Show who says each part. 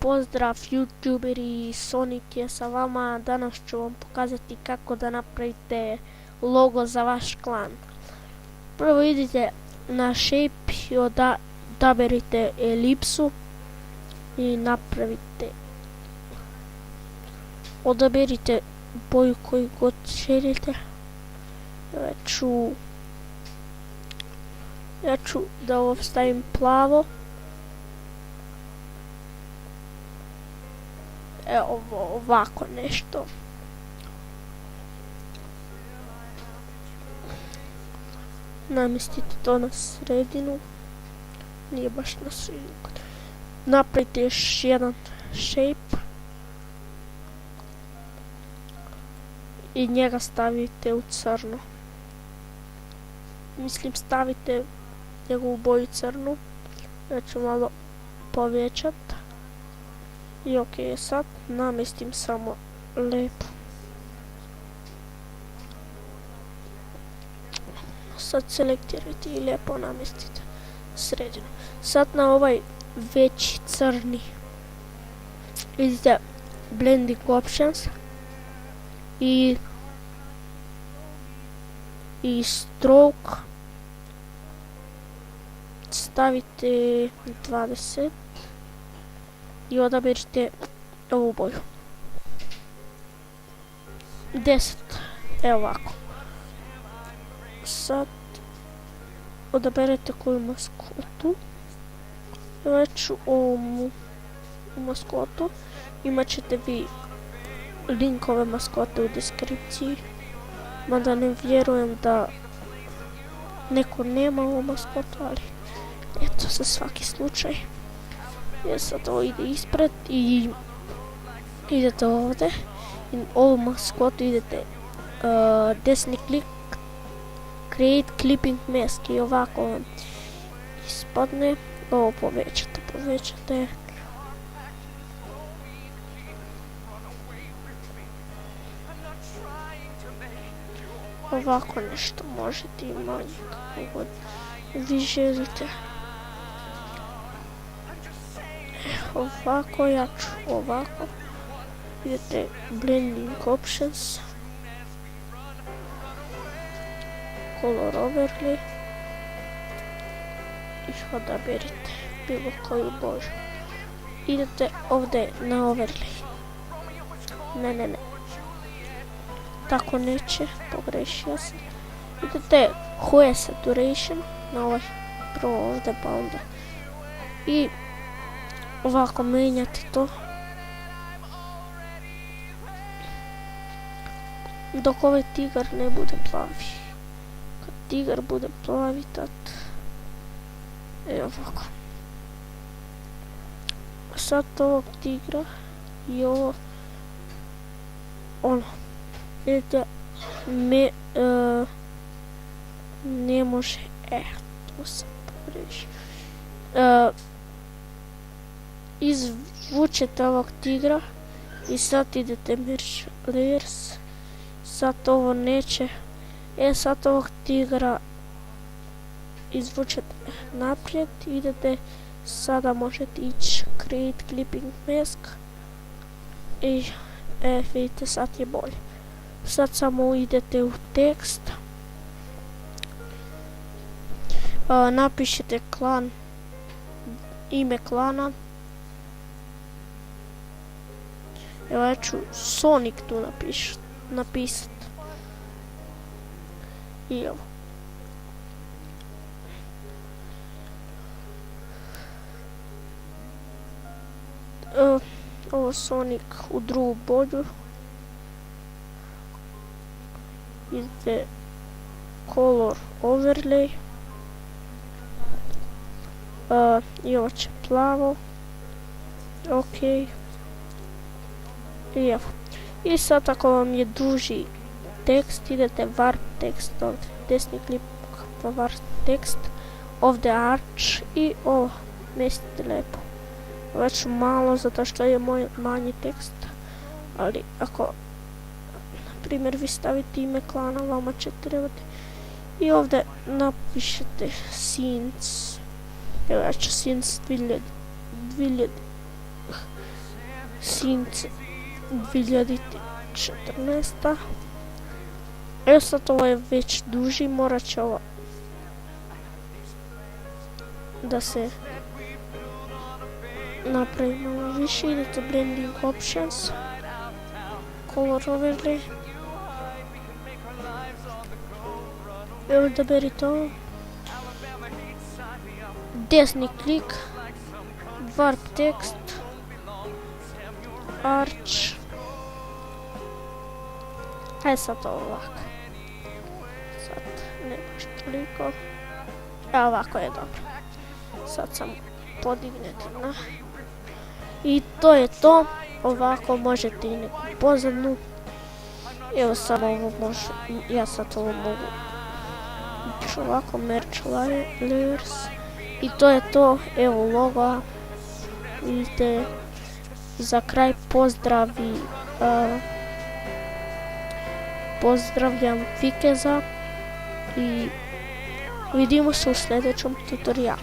Speaker 1: Pozdrav youtuberi, Sonic je sa vama. Danas ću vam pokazati kako da napravite logo za vaš klan. Prvo idite na shape i odaberite elipsu i odaberite boju koju god želite. Ja ću da ovo stavim plavo. Evo ovako nešto. Namestite to na sredinu. Nije baš na sredinu. Napravite još jedan shape. I njega stavite u crno. Mislim, stavite njegovu boju crnu. Ja ću malo povećati. I ok, sad namestim samo lepo. Sad selektirajte i lijepo namestite sredinu. Sad na ovaj veći crni idite blending options i stroke stavite 20 i odaberite ovu boju 10, evo ovako. Sad odaberete koju maskotu. Već u ovu maskotu imat ćete vi linkove maskote u deskripciji, mada ne vjerujem da neko nema ovu maskotu, ali eto, za svaki slučaj. Sad ovo ide ispred i idete ovdje i ovu maskotu idete desni klik, create clipping mask i ovako vam ispadne. Ovo povećate. Ovako nešto možete i manje kako god vi želite. Ovako, ja ću ovako. Idete blending options, color overlay i odaberite bilo koju boju. Idete ovdje na overlay. Ne. Tako neće, pogrešio sam. Idete hue saturation na ovaj prvo ovdje pa onda. I ovako menjate to. Dok ovaj tigar ne bude plavi. Kad tigar bude plavi, tad evo ovako. Sad ovog tigra i ovo vidite ne može, to sam pogrešio. Izvučete ovog tigra i sad idete merge layers. Sad ovo neće. Sad ovog tigra izvučete naprijed, idete, sada možete ići create clipping mask i vidite, sad je bolje. Sad samo idete u tekst, napišete klan, ime klana. Evo, ja ću Sonic tu napisat. I evo. Ovo Sonic u drugu boju. Idete color overlay. I ovo će plavo. Ok. I evo. I sad ako vam je duži tekst, idete warp tekst ovdje. Desni klik pa warp tekst. Ovdje arch i ovo mestite lijepo. Već malo zato što je moj manji tekst. Ali ako na primjer vi stavite ime klana, vama će trebati. I ovdje napišete since. Evo, ja ću since 2000 since 2014. Evo sad ovo je već duži, morat će ovo da se napravi malo više. Idete blending options, color overlay, evo da beri to, desni klik, warp tekst, arch, aj sad ovo ovako, sad ne baš toliko, evo ovako je dobro, sad sam podignete na, i to je to, ovako možete i neku pozadnu, evo samo ovo može, ja sad ovo mogu, ovako merge layers, i to je to, evo logo, vidite, za kraj pozdravljam Fikeza i vidimo se u sljedećem tutorijalu.